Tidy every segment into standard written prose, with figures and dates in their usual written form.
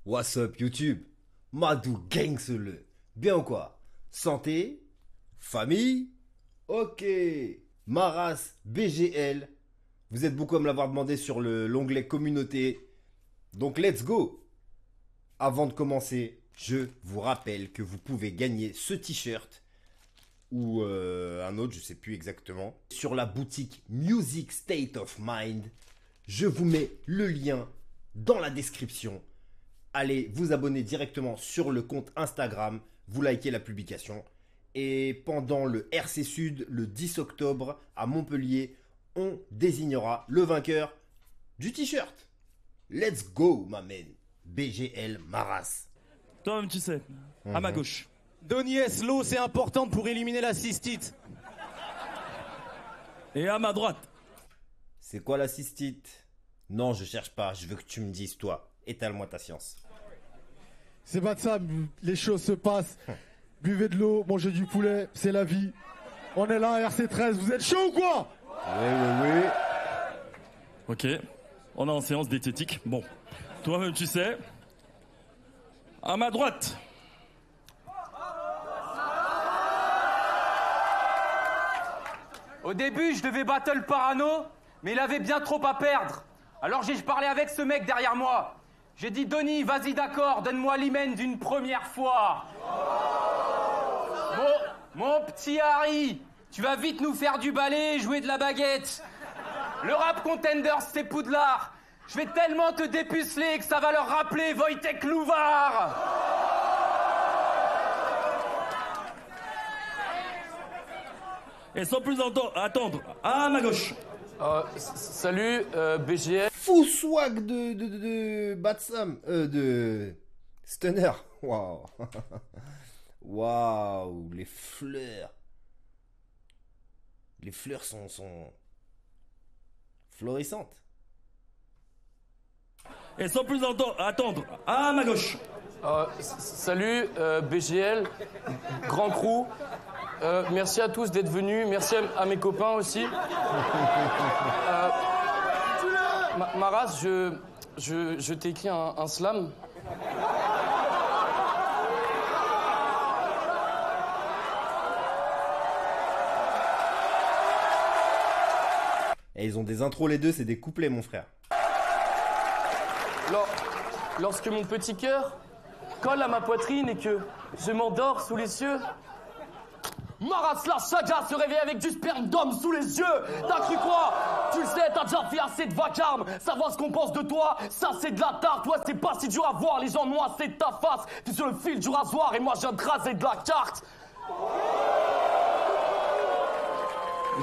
What's up YouTube? Madou Gangsele. Bien ou quoi? Santé? Famille? Ok. Maras BGL. Vous êtes beaucoup à me l'avoir demandé sur l'onglet communauté. Donc let's go. Avant de commencer, je vous rappelle que vous pouvez gagner ce t-shirt ou un autre, je sais plus exactement, sur la boutique Music State of Mind. Je vous mets le lien dans la description. Allez vous abonner directement sur le compte Instagram, vous likez la publication. Et pendant le RC Sud, le 10 octobre, à Montpellier, on désignera le vainqueur du t-shirt. Let's go, ma man. BGL Maras. Toi-même, tu sais, à ma gauche. Donies, l'eau c'est important pour éliminer la cystite. Et à ma droite. C'est quoi la cystite? Non, je cherche pas, je veux que tu me dises, toi. Étale-moi ta science. C'est pas de ça, les choses se passent. Buvez de l'eau, mangez du poulet, c'est la vie. On est là, RC13, vous êtes chaud ou quoi? Oui. Ok, on est en séance diététique. Bon, toi-même, tu sais, à ma droite. Au début, je devais battle Parano, mais il avait bien trop à perdre. Alors j'ai parlé avec ce mec derrière moi. J'ai dit, Donny, vas-y d'accord, donne-moi l'hymen d'une première fois. Mon petit Harry, tu vas vite nous faire du ballet et jouer de la baguette. Le rap contenders, c'est Poudlard. Je vais tellement te dépuceler que ça va leur rappeler Wojtek Louvard. Et sans plus attendre, à ma gauche. Salut, BGL. Fou swag de Batsam. De Stunner. Waouh. Waouh, les fleurs. Les fleurs sont florissantes. Et sans plus attendre, à ma gauche. Salut, BGL, Grand Crew. Merci à tous d'être venus. Merci à mes copains aussi. Maras, je t'ai écrit un slam. Et ils ont des intros les deux, c'est des couplets mon frère. Lorsque mon petit cœur colle à ma poitrine et que je m'endors sous les cieux, Maras la saga se réveille avec du sperme d'homme sous les yeux. T'as cru quoi? Tu le sais, t'as déjà fait assez de vacarme. Savoir ce qu'on pense de toi, ça c'est de la tarte. Toi c'est pas si dur à voir, les gens noirs c'est de ta face. T'es sur le fil du rasoir et moi je viens de raser de la carte.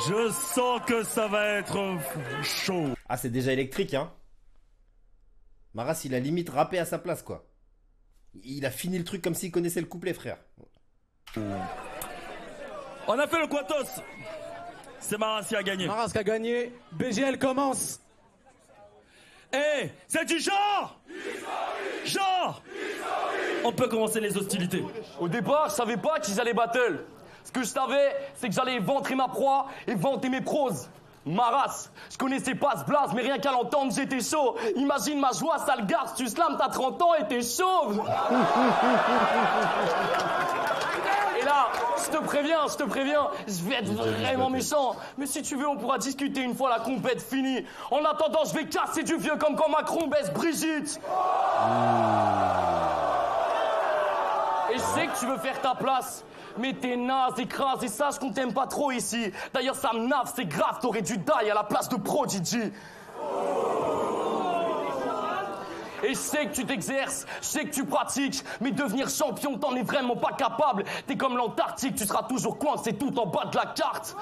Je sens que ça va être chaud. Ah, c'est déjà électrique, hein. Maras, il a limite rappé à sa place, quoi. Il a fini le truc comme s'il connaissait le couplet, frère. On a fait le Quatos. C'est Maras qui a gagné. Maras qui a gagné, BGL commence. Eh, c'est du genre. Genre. On peut commencer les hostilités. Au départ, je savais pas qu'ils allaient battle. Ce que je savais, c'est que j'allais ventrer ma proie et vanter mes proses. Maras, je connaissais pas ce blaze, mais rien qu'à l'entendre, j'étais chaud. Imagine ma joie, sale garce, tu slams, t'as 30 ans et t'es chauve. Et là, je te préviens, je vais être vraiment méchant. Mais si tu veux, on pourra discuter une fois la compète finie. En attendant, je vais casser du vieux comme quand Macron baisse Brigitte. Et je sais que tu veux faire ta place. Mais t'es naze, écrase, et sache qu'on t'aime pas trop ici. D'ailleurs, ça me nave, c'est grave, t'aurais dû die à la place de Prodigy. Et je sais que tu t'exerces, je sais que tu pratiques, mais devenir champion, t'en es vraiment pas capable. T'es comme l'Antarctique, tu seras toujours coincé tout en bas de la carte.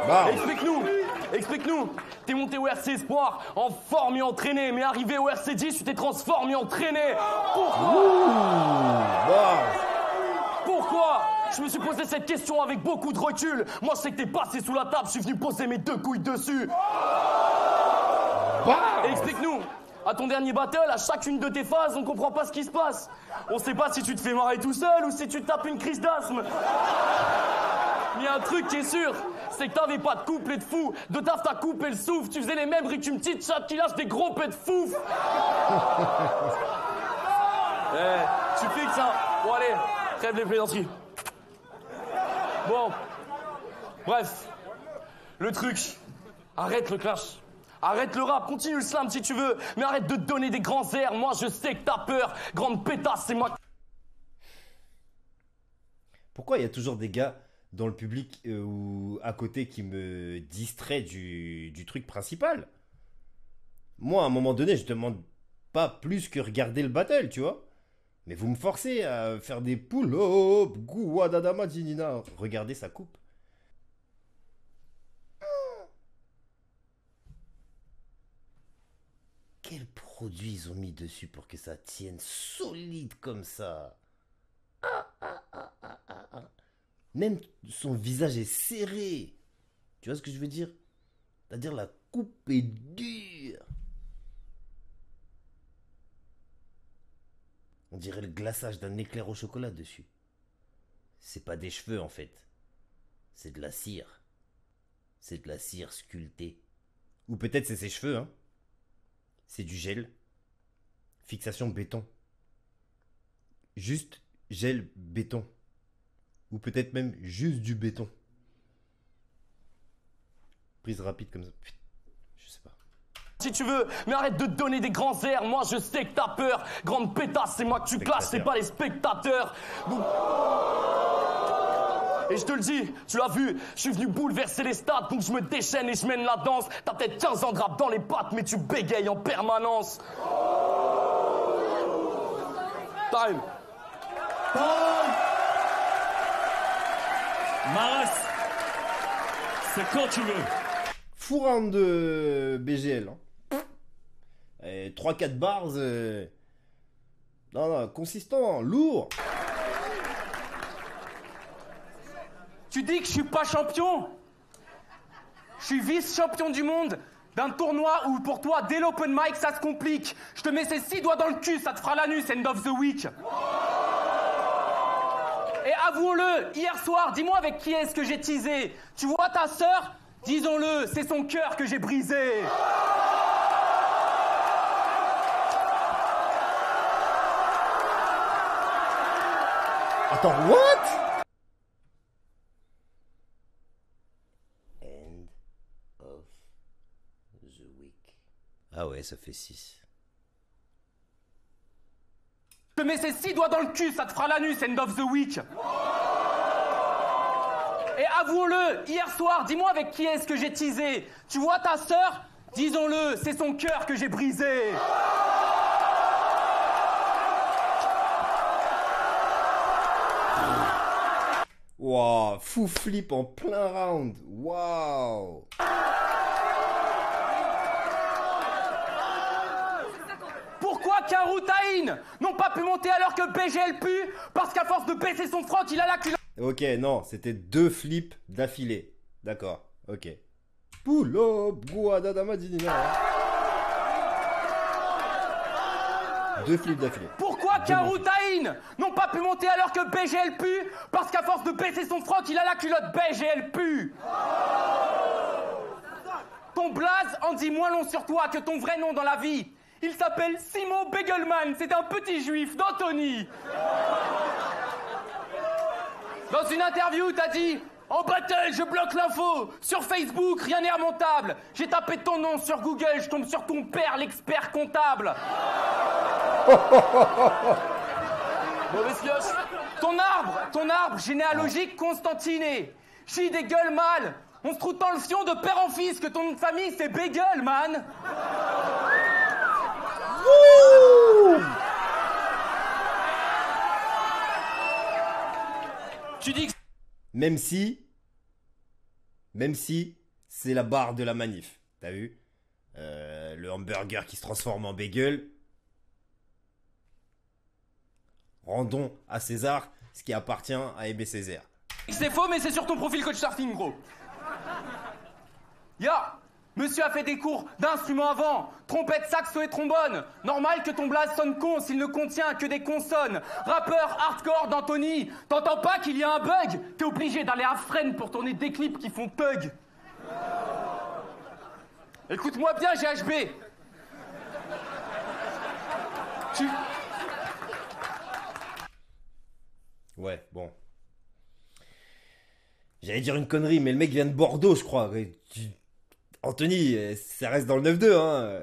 Bah. Explique-nous. T'es monté au RC Espoir, en forme et entraîné, mais arrivé au RC 10, tu t'es transformé en traîné. Pourquoi? Je me suis posé cette question avec beaucoup de recul. Moi, je sais que t'es passé sous la table, je suis venu poser mes 2 couilles dessus. Et explique-nous, à ton dernier battle, à chacune de tes phases, on comprend pas ce qui se passe. On sait pas si tu te fais marrer tout seul ou si tu te tapes une crise d'asthme. Il y a un truc qui est sûr, c'est que t'avais pas de couple de fou. De taf, t'as coupé le souffle. Tu faisais les mêmes bruits qu'une petite chatte qui lâche des gros pets de fouf. Suffit que ça. Bon, allez, trêve les plaisanteries. Bon, bref, le truc, arrête le clash. Arrête le rap, continue le slam si tu veux, mais arrête de te donner des grands airs. Moi, je sais que t'as peur. Grande pétasse, c'est moi. Pourquoi il y a toujours des gars dans le public ou à côté qui me distraient du truc principal? Moi, à un moment donné, je demande pas plus que regarder le battle, tu vois. Mais vous me forcez à faire des pull-up, guadadama dinina. Regardez sa coupe. Quel produit ils ont mis dessus pour que ça tienne solide comme ça? Même son visage est serré. Tu vois ce que je veux dire? C'est-à-dire la coupe est dure. On dirait le glaçage d'un éclair au chocolat dessus. C'est pas des cheveux en fait. C'est de la cire. C'est de la cire sculptée. Ou peut-être c'est ses cheveux, hein. C'est du gel. Fixation béton. Juste gel béton. Ou peut-être même juste du béton. Prise rapide comme ça. Putain, je sais pas. Si tu veux, mais arrête de te donner des grands airs. Moi, je sais que t'as peur. Grande pétasse, c'est moi que tu clashes, c'est pas les spectateurs. Et je te le dis, tu l'as vu, je suis venu bouleverser les stades, donc je me déchaîne et je mène la danse. T'as peut-être 15 ans de rap dans les pattes, mais tu bégayes en permanence. Time. Maras, c'est quand tu veux. Fou round de BGL. Hein. 3-4 bars. Non, consistant, lourd. Tu dis que je suis pas champion? Je suis vice-champion du monde d'un tournoi où pour toi, dès l'open mic, ça se complique. Je te mets ces 6 doigts dans le cul, ça te fera l'anus, end of the week. Et avouons-le, hier soir, dis-moi avec qui est-ce que j'ai teasé? Tu vois ta sœur? Disons-le, c'est son cœur que j'ai brisé. Attends, what? End of the week. Ah ouais, ça fait 6. Je te mets ces 6 doigts dans le cul, ça te fera l'anus, end of the week. Et avouons-le, hier soir, dis-moi avec qui est-ce que j'ai teasé? Tu vois ta sœur? Disons-le, c'est son cœur que j'ai brisé. Waouh, fou flip en plein round. Waouh. Pourquoi Karu Taïn n'ont pas pu monter alors que BGL pue? Parce qu'à force de baisser son froc, il a la culotte. Ok, non, c'était 2 flips d'affilée. D'accord, ok. Pull up, guadadama dinina. 2 flips d'affilée. Pourquoi Karu Taïn n'ont pas pu monter alors que BGL pue? Parce qu'à force de baisser son froc, il a la culotte BGL pue. Ton blaze en dit moins long sur toi que ton vrai nom dans la vie. Il s'appelle Simo Begelman, c'est un petit juif d'Antony. Dans une interview, t'as dit « En battle, je bloque l'info. Sur Facebook, rien n'est remontable. J'ai tapé ton nom sur Google, je tombe sur ton père, l'expert comptable. » Mauvaise pioche. Ton arbre généalogique constantiné. Chie des gueules mâles. On se trouve dans le fion de père en fils que ton nom de famille, c'est Bagel, man. Tu dis que... Même si c'est la barre de la manif. T'as vu? Le hamburger qui se transforme en bagel. Rendons à César ce qui appartient à Aimé Césaire. C'est faux, mais c'est sur ton profil coach surfing, gros. Ya, Monsieur a fait des cours d'instruments avant, trompette, saxo et trombone. Normal que ton blaze sonne con s'il ne contient que des consonnes. Rappeur hardcore d'Anthony, t'entends pas qu'il y a un bug? T'es obligé d'aller à Fresnes pour tourner des clips qui font thug. Écoute-moi bien, GHB. Ouais, bon. J'allais dire une connerie, mais le mec vient de Bordeaux, je crois. Anthony, ça reste dans le 9-2, hein.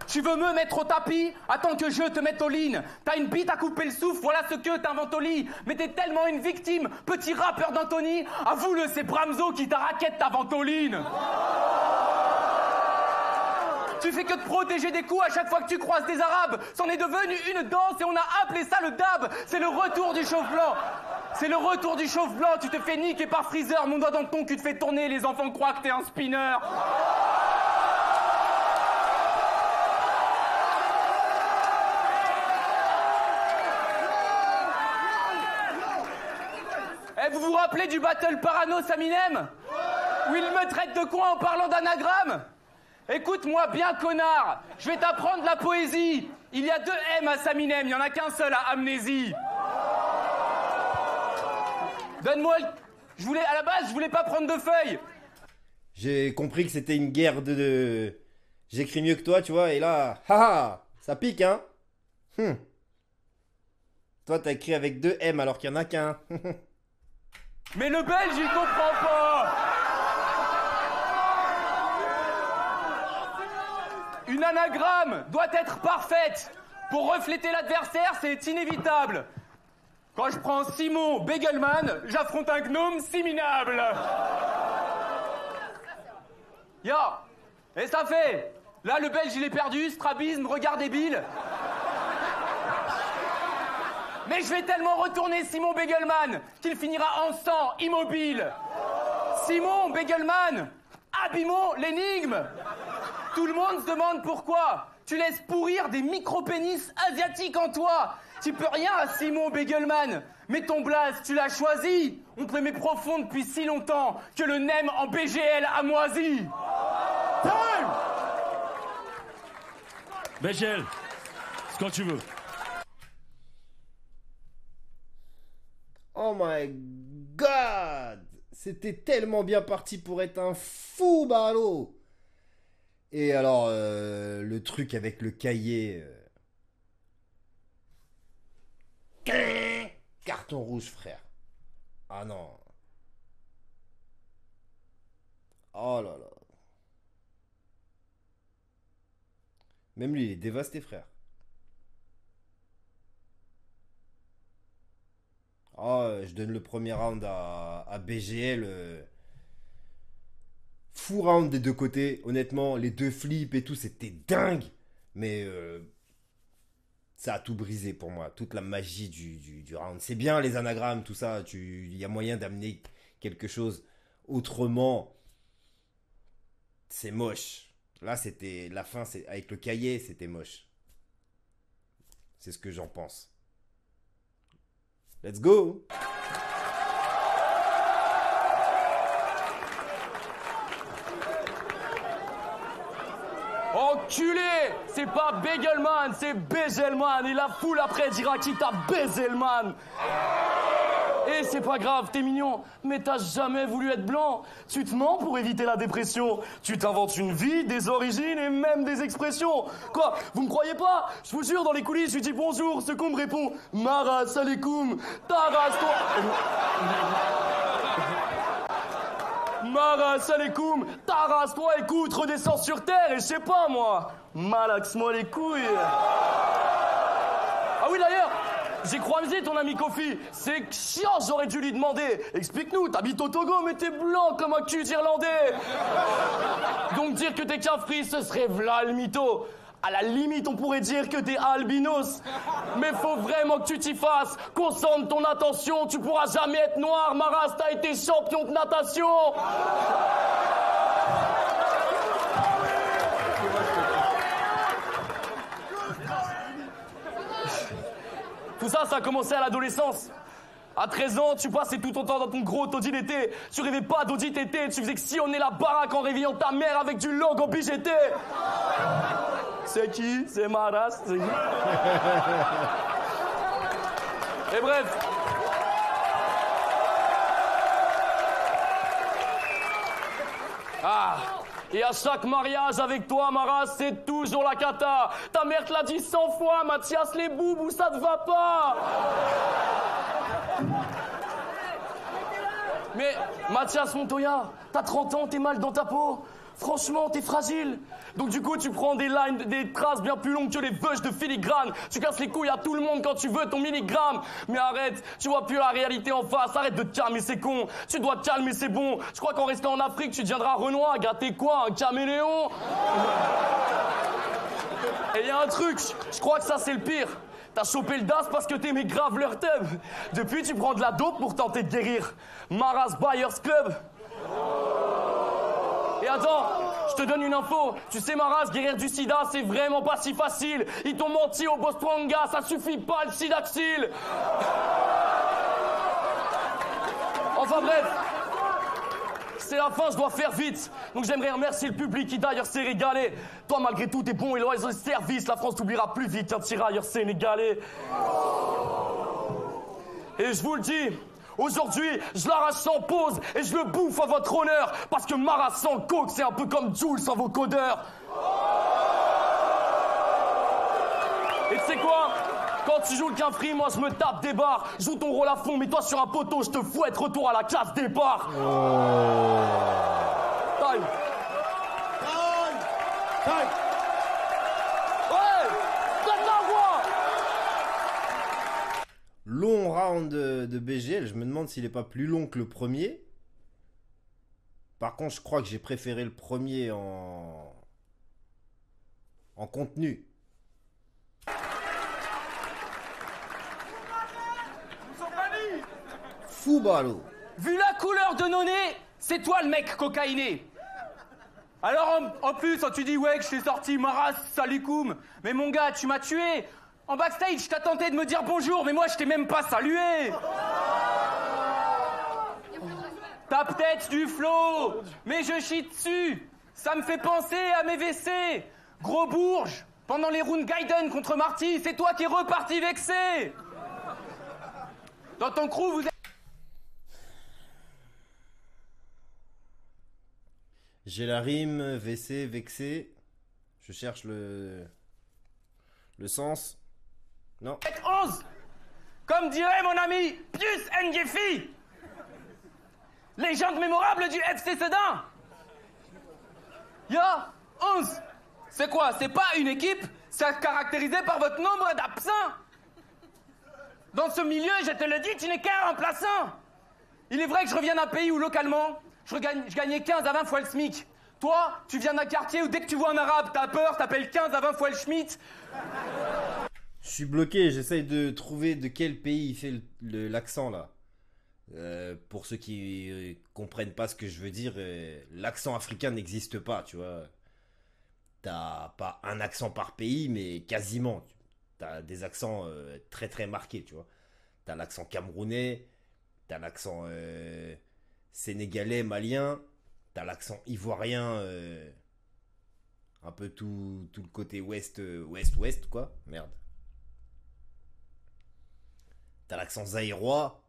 Tu veux me mettre au tapis? Attends que je te mette au lean. T'as une bite à couper le souffle, voilà ce que t'inventes au lit. Mais t'es tellement une victime, petit rappeur d'Anthony. Avoue-le, c'est Bramzo qui t'a raquette ta ventoline. Tu fais que te protéger des coups à chaque fois que tu croises des arabes. C'en est devenu une danse et on a appelé ça le dab. C'est le retour du chauve blanc. C'est le retour du chauve blanc. Tu te fais niquer par Freezer, mon doigt dans le ton, tu te fais tourner. Les enfants croient que t'es un spinner. Eh, vous vous rappelez du battle Parano Saminem? Où il me traite de quoi en parlant d'anagramme? Écoute-moi bien, connard. Je vais t'apprendre la poésie. Il y a 2 M à Saminem, il n'y en a qu'un seul à Amnésie. Donne-moi le... À la base, je voulais pas prendre de feuilles. J'ai compris que c'était une guerre de... J'écris mieux que toi, tu vois, et là... Haha, ça pique, hein. Toi, t'as écrit avec 2 M alors qu'il y en a qu'un. Mais le belge, il comprend pas. Une anagramme doit être parfaite. Pour refléter l'adversaire, c'est inévitable. Quand je prends Simon Begelman, j'affronte un gnome siminable. Yo, et ça fait. Là, le belge, il est perdu, strabisme, regard débile. Mais je vais tellement retourner Simon Begelman qu'il finira en sang, immobile. Simon Begelman, abîmons l'énigme. Tout le monde se demande pourquoi. Tu laisses pourrir des micro-pénis asiatiques en toi. Tu peux rien à Simon Begelman. Mais ton blaze, tu l'as choisi. On te l'aimait profond depuis si longtemps que le nem en BGL a moisi. Time! BGL, c'est quand tu veux. Oh my god! C'était tellement bien parti pour être un fou, Barlow! Et alors, le truc avec le cahier... Carton rouge, frère. Ah non. Oh là là. Même lui, il est dévasté, frère. Oh, je donne le premier round à BGL. Fou round des deux côtés. Honnêtement, les 2 flips et tout, c'était dingue. Mais ça a tout brisé pour moi. Toute la magie du round. C'est bien les anagrammes, tout ça. Il y a moyen d'amener quelque chose autrement. C'est moche. Là, c'était la fin. Avec le cahier, c'était moche. C'est ce que j'en pense. Let's go! Enculé! C'est pas Begelman, c'est Begelman. Et la foule après dira qui t'a baisé le man. Et c'est pas grave, t'es mignon, mais t'as jamais voulu être blanc. Tu te mens pour éviter la dépression. Tu t'inventes une vie, des origines et même des expressions. Quoi, vous me croyez pas? Je vous jure, dans les coulisses, je lui dis bonjour, ce qu'on me répond Mara Salekoum, Taras toi. Mara Salekoum, Taras toi, écoute, redescends sur terre et je sais pas moi. Malaxe-moi les couilles. Ah oui d'ailleurs, j'ai croisé ton ami Kofi. C'est chiant, j'aurais dû lui demander. Explique-nous, t'habites au Togo, mais t'es blanc comme un cul irlandais. Donc dire que t'es qu'un free, ce serait v'là le mytho. À la limite, on pourrait dire que t'es albinos. Mais faut vraiment que tu t'y fasses. Concentre ton attention, tu pourras jamais être noir. Maras, t'as été champion de natation. Tout ça, ça a commencé à l'adolescence. À 13 ans, tu passais tout ton temps dans ton gros taudis d'été. Tu rêvais pas d'audit été, tu faisais que sillonner la baraque en réveillant ta mère avec du logo BGT. C'est qui? C'est ma race, c'est qui? Et bref. Ah, et à chaque mariage avec toi, Maras, c'est toujours la cata. Ta mère te l'a dit 100 fois, Mathias, les boubs, où ça te va pas. Mais, Mathias Montoya, t'as 30 ans, t'es mal dans ta peau. Franchement, t'es fragile. Donc du coup, tu prends des lines, des traces bien plus longues que les veuches de filigrane. Tu casses les couilles à tout le monde quand tu veux ton milligramme. Mais arrête, tu vois plus la réalité en face. Arrête de te calmer, c'est con. Tu dois te calmer, c'est bon. Je crois qu'en restant en Afrique, tu deviendras Renoir. Gars, t'es quoi, un caméléon? Et y a un truc, je crois que ça c'est le pire. T'as chopé le DAS parce que t'aimais grave leur tub. Depuis, tu prends de la dope pour tenter de guérir. Maras Buyers Club. Et attends, je te donne une info. Tu sais, Maras, guérir du sida, c'est vraiment pas si facile. Ils t'ont menti au Bostranga, ça suffit pas le sidaxil. Enfin bref, c'est la fin, je dois faire vite. Donc j'aimerais remercier le public qui d'ailleurs s'est régalé. Toi, malgré tout, t'es bon et loyal service. La France t'oubliera plus vite qu'un tirailleur sénégalais. Et je vous le dis, aujourd'hui, je l'arrache sans pause et je le bouffe à votre honneur. Parce que Maras sans coke, c'est un peu comme Jules sans vos codeurs. Et tu sais quoi? Quand tu joues le quinfri, moi je me tape des barres. Joue ton rôle à fond, mais toi sur un poteau, je te fouette, retour à la classe départ. Time. Time. Ouais, donne la voix. Long round de BGL, je me demande s'il est pas plus long que le premier. Par contre, je crois que j'ai préféré le premier en contenu. Fou ballot. Vu la couleur de nos nez, c'est toi le mec cocaïné. Alors en plus, tu dis ouais que je t'ai sorti Maras, salikoum. Mais mon gars, tu m'as tué. En backstage, t'as tenté de me dire bonjour, mais moi je t'ai même pas salué. T'as peut-être du flow, mais je chie dessus. Ça me fait penser à mes WC. Gros bourge, pendant les rounds Gaiden contre Marty, c'est toi qui es reparti vexé. Dans ton crew, vous êtes... J'ai la rime, WC, vexé. Je cherche le sens. Non. 11. Comme dirait mon ami Pius Ngeffi. Légende mémorable du FC Sedan. Ya, 11. C'est quoi? C'est pas une équipe, c'est caractérisé par votre nombre d'absents. Dans ce milieu, je te le dis, tu n'es qu'un remplaçant. Il est vrai que je reviens d'un pays où localement, je gagnais 15 à 20 fois le SMIC. Toi, tu viens d'un quartier où dès que tu vois un arabe, t'as peur, t'appelles 15 à 20 fois le Schmitt. Je suis bloqué, j'essaye de trouver de quel pays il fait l'accent là. Pour ceux qui comprennent pas ce que je veux dire, l'accent africain n'existe pas, tu vois. T'as pas un accent par pays, mais quasiment. T'as des accents très très marqués, tu vois. T'as l'accent camerounais, t'as l'accent sénégalais, malien, t'as l'accent ivoirien, un peu tout le côté ouest, quoi. Merde. T'as l'accent zaïrois,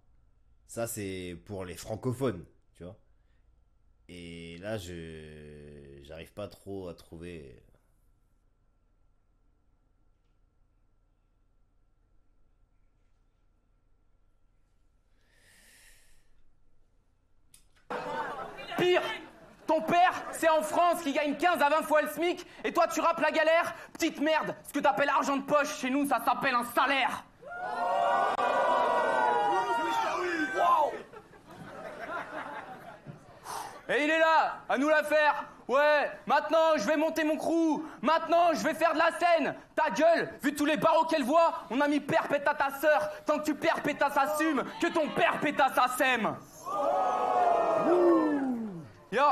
ça c'est pour les francophones, tu vois. Et là, j'arrive pas trop à trouver. Pire, ton père, c'est en France qui gagne 15 à 20 fois le SMIC, et toi tu rappes la galère. Petite merde, ce que t'appelles argent de poche, chez nous ça s'appelle un salaire. Wow. Et il est là, à nous la faire. Ouais, maintenant je vais monter mon crew. Maintenant je vais faire de la scène. Ta gueule, vu tous les barreaux qu'elle voit, on a mis père pétasse ta sœur. Tant que tu perds pétasse assume, que ton père pétasse sème. Yo,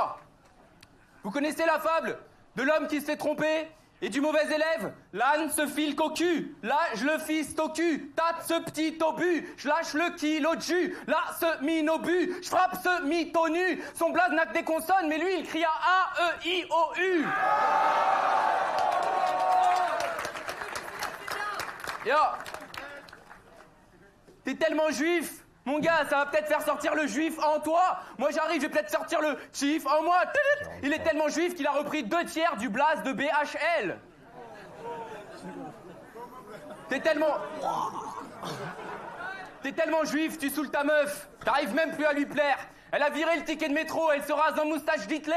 vous connaissez la fable de l'homme qui s'est trompé? Et du mauvais élève, l'âne se file qu'au cul. Là, je le fiste au cul. Tâte ce petit obus. Je lâche le kilo de jus. Là, ce minobu. Je frappe ce mytho nu. Son blaze n'a que des consonnes, mais lui, il crie à A-E-I-O-U. Yo. T'es tellement juif. Mon gars, ça va peut-être faire sortir le juif en toi. Moi, j'arrive, je vais peut-être sortir le chief en moi. Il est tellement juif qu'il a repris 2/3 du blaze de BHL. T'es tellement juif, tu saoules ta meuf. T'arrives même plus à lui plaire. Elle a viré le ticket de métro, elle se rase en moustache d'Hitler.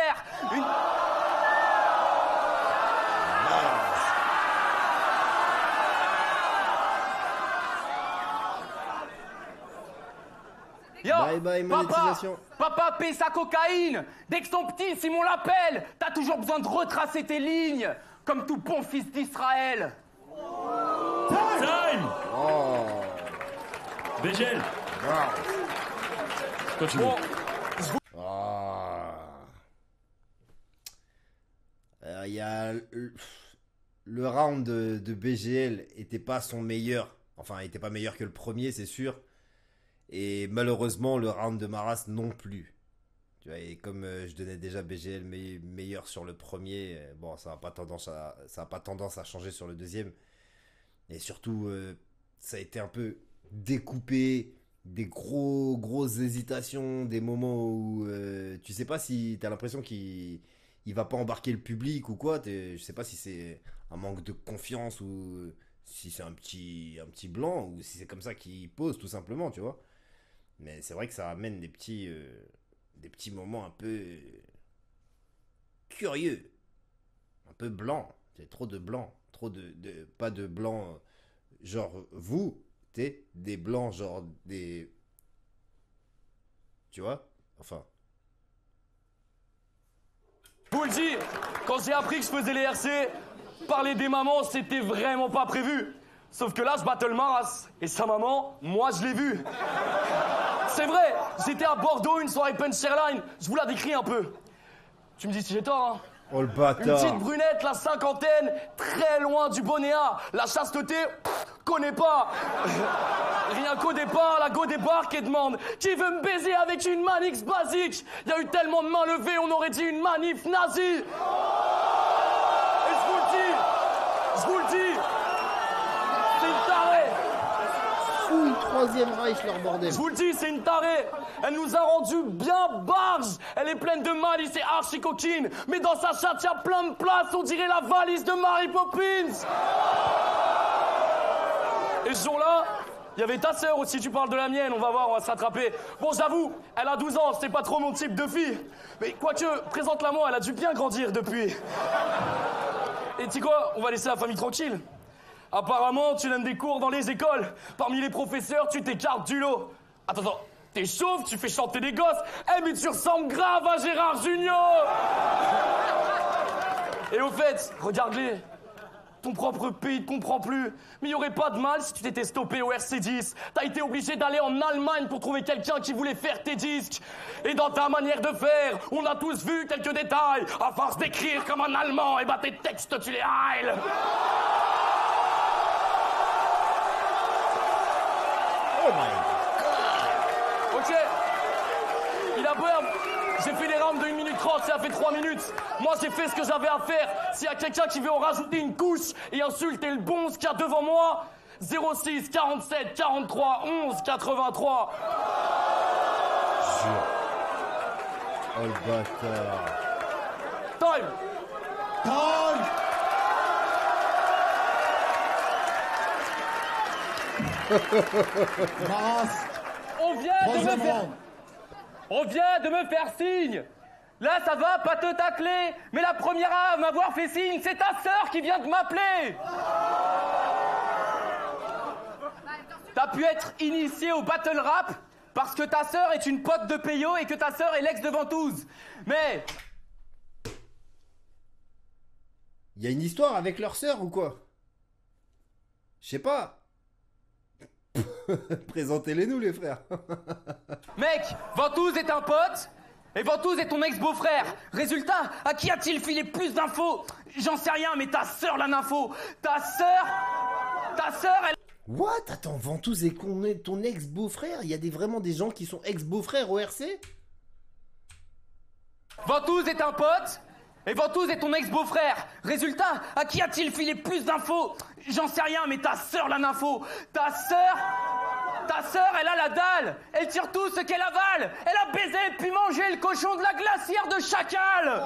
Yo, Bye bye, monétisation. Papa paie sa cocaïne. Dès que son petit Simon l'appelle, t'as toujours besoin de retracer tes lignes, comme tout bon fils d'Israël. Time. Oh. BGL. Toi, tu veux. Bon, Ah. Il y a le round de BGL était pas son meilleur. Enfin, il était pas meilleur que le premier, c'est sûr. Et malheureusement, le round de Maras non plus. Tu vois, et comme je donnais déjà BGL meilleur sur le premier, bon, ça n'a pas tendance à changer sur le deuxième. Et surtout, ça a été un peu découpé, des grosses hésitations, des moments où tu sais pas si tu as l'impression qu'il va pas embarquer le public ou quoi. Je sais pas si c'est un manque de confiance ou si c'est un petit blanc ou si c'est comme ça qu'il pose tout simplement, tu vois. Mais c'est vrai que ça amène des petits moments un peu curieux, un peu blanc. C'est trop de blanc, trop de pas de blanc genre vous, t'es des blancs genre des, tu vois, enfin. Je vous le dis, quand j'ai appris que je faisais les RC, parler des mamans, c'était vraiment pas prévu. Sauf que là, je battle Maras. Et sa maman, moi, je l'ai vue. C'est vrai, j'étais à Bordeaux, une soirée Punchline. Je vous la décris un peu. Tu me dis si j'ai tort, hein. Oh le Une bâtard. petite brunette, la cinquantaine, très loin du bonnéa. La chasteté, connais pas. Rien qu'au départ, la go débarque et demande qui veut me baiser avec une manix basique. Il y a eu tellement de mains levées, on aurait dit une manif nazie. Et je vous le dis, c'est une tarée. Fouille, Troisième Reich, leur bordel. Je vous le dis, c'est une tarée. Elle nous a rendu bien barges. Elle est pleine de malice et archi coquine. Mais dans sa chatte, il y a plein de place. On dirait la valise de Mary Poppins. Et ce jour-là, il y avait ta sœur aussi. Tu parles de la mienne. On va voir, on va se rattraper. Bon, j'avoue, elle a 12 ans. C'est pas trop mon type de fille. Mais quoique, présente-la moi. Elle a dû bien grandir depuis. Et tu sais quoi? On va laisser la famille tranquille. Apparemment, tu donnes des cours dans les écoles. Parmi les professeurs, tu t'écartes du lot. Attends, t'es chauve, tu fais chanter des gosses. Eh, mais tu ressembles grave à Gérard Junior. Et au fait, regarde-les. Ton propre pays te comprend plus. Mais il y aurait pas de mal si tu t'étais stoppé au RC10. T'as été obligé d'aller en Allemagne pour trouver quelqu'un qui voulait faire tes disques. Et dans ta manière de faire, on a tous vu quelques détails. À force d'écrire comme un Allemand, et bah tes textes, tu les heiles. Oh my god. Ok. Il a peur. J'ai fait les rounds de 1 minute 30, ça a fait 3 minutes. Moi, j'ai fait ce que j'avais à faire. S'il y a quelqu'un qui veut en rajouter une couche et insulter le bon qu'il y a devant moi, 06 47 43 11 83. Oh le bâtard. Time. Time. Maras, On vient de me faire signe. Là, ça va, pas te tacler. Mais la première à m'avoir fait signe, c'est ta sœur qui vient de m'appeler. T'as pu être initié au battle rap parce que ta sœur est une pote de Peyo et que ta sœur est l'ex de Ventouze. Mais Il y a une histoire avec leur sœur ou quoi? Je sais pas. Présentez-les nous les frères. mec, Ventouze est un pote Et Ventouse est ton ex-beau-frère. Résultat, à qui a-t-il filé plus d'infos? J'en sais rien, mais ta sœur l'a l'info. Ta sœur, elle... What? Attends, Ventouse est ton ex-beau-frère? Il y a vraiment des gens qui sont ex-beau-frères au RC? Ventouse est un pote, et Ventouse est ton ex-beau-frère. Résultat, à qui a-t-il filé plus d'infos? J'en sais rien, mais ta sœur l'a l'info. Ta sœur, elle a la dalle. Elle tire tout ce qu'elle avale. Elle a baisé puis mangé le cochon de la glacière de Chacal.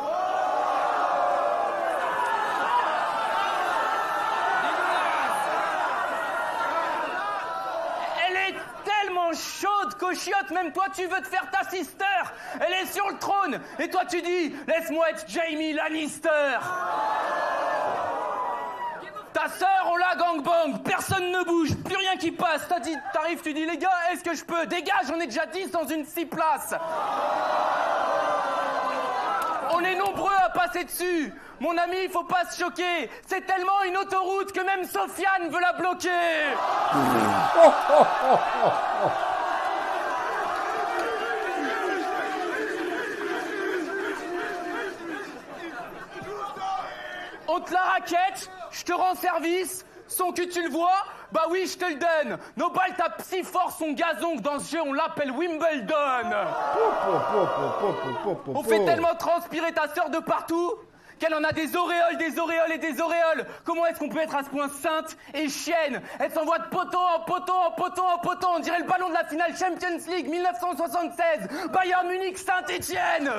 Elle est tellement chaude qu'au chiotte, même toi tu veux te faire ta sister. Elle est sur le trône, et toi tu dis, laisse-moi être Jamie Lannister. Ta sœur, on la gangbang, personne ne bouge, plus rien qui passe. T'arrives, tu dis, les gars, est-ce que je peux? Dégage, on est déjà 10 dans une 6 places. On est nombreux à passer dessus. Mon ami, il faut pas se choquer. C'est tellement une autoroute que même Sofiane veut la bloquer. On te la raquette, je te rends service, son cul tu le vois, bah oui je te le donne. Nos balles tapent si fort son gazon que dans ce jeu on l'appelle Wimbledon. On fait tellement transpirer ta sœur de partout qu'elle en a des auréoles, des auréoles et des auréoles. Comment est-ce qu'on peut être à ce point sainte et chienne? Elle s'envoie de poteau en poteau en poteau en poteau. On dirait le ballon de la finale Champions League 1976, Bayern Munich Saint-Étienne.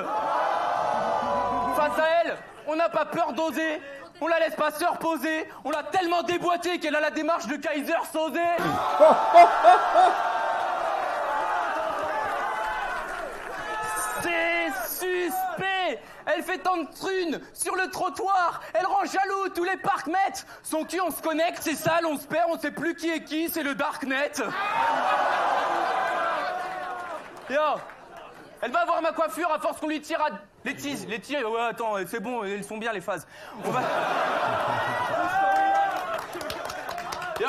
Face à elle, on n'a pas peur d'oser. On la laisse pas se reposer. On l'a tellement déboîtée qu'elle a la démarche de Kaiser Sosé. C'est suspect. Elle fait tant de trunes sur le trottoir. Elle rend jaloux tous les parcs-mètres. Son cul, on se connecte, c'est sale, on se perd, on sait plus qui est qui, c'est le Darknet. Yo, elle va voir ma coiffure à force qu'on lui tire à... Les tirs, ouais, attends, c'est bon, elles sont bien les phases. On va... Yo,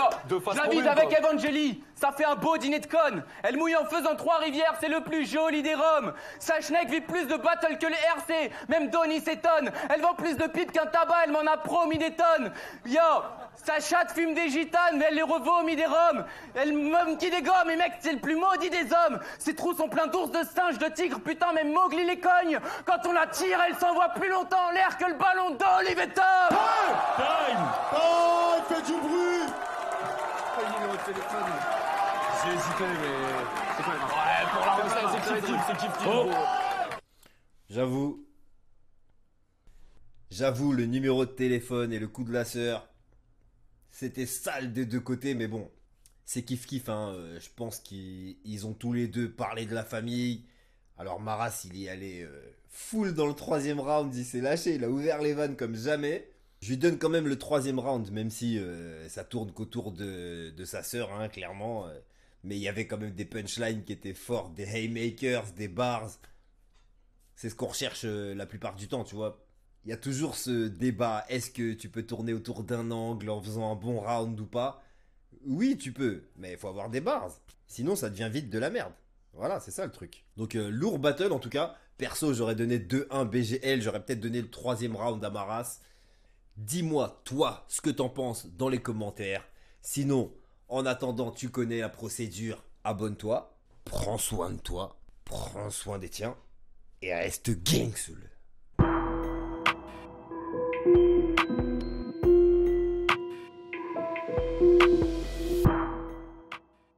j'habite avec Evangélie, ça fait un beau dîner de conne. Elle mouille en faisant 3 rivières, c'est le plus joli des roms. Sa schneck vit plus de battle que les RC, même Donny s'étonne. Elle vend plus de pipe qu'un tabac, elle m'en a promis des tonnes. Yo, sa chatte fume des gitanes, mais elle les revomit des roms. Elle me qui des gommes, et mec, c'est le plus maudit des hommes. Ses trous sont pleins d'ours, de singes, de tigres, putain, même Mowgli les cogne. Quand on la tire, elle s'envoie plus longtemps en l'air que le ballon d'Olive et Tom. Time. Oh, il fait du bruit. J'ai hésité, mais c'est quand même... Ouais, pour la c'est kiff. J'avoue, le numéro de téléphone et le coup de la sœur, c'était sale des deux côtés, mais bon, c'est kiff-kiff, hein. Je pense qu'ils ont tous les deux parlé de la famille. Alors Maras, il y est allé full dans le 3e round, il s'est lâché, il a ouvert les vannes comme jamais. Je lui donne quand même le 3e round, même si ça tourne qu'autour de sa sœur, hein, clairement. Mais il y avait quand même des punchlines qui étaient fortes, des haymakers, des bars. C'est ce qu'on recherche la plupart du temps, tu vois. Il y a toujours ce débat, est-ce que tu peux tourner autour d'un angle en faisant un bon round ou pas? Oui, tu peux, mais il faut avoir des bars. Sinon, ça devient vite de la merde. Voilà, c'est ça le truc. Donc, lourd battle en tout cas. Perso, j'aurais donné 2-1 BGL, j'aurais peut-être donné le 3e round à Maras. Dis-moi, toi, ce que t'en penses dans les commentaires. Sinon, en attendant, tu connais la procédure. Abonne-toi, prends soin de toi, prends soin des tiens, et reste gangster.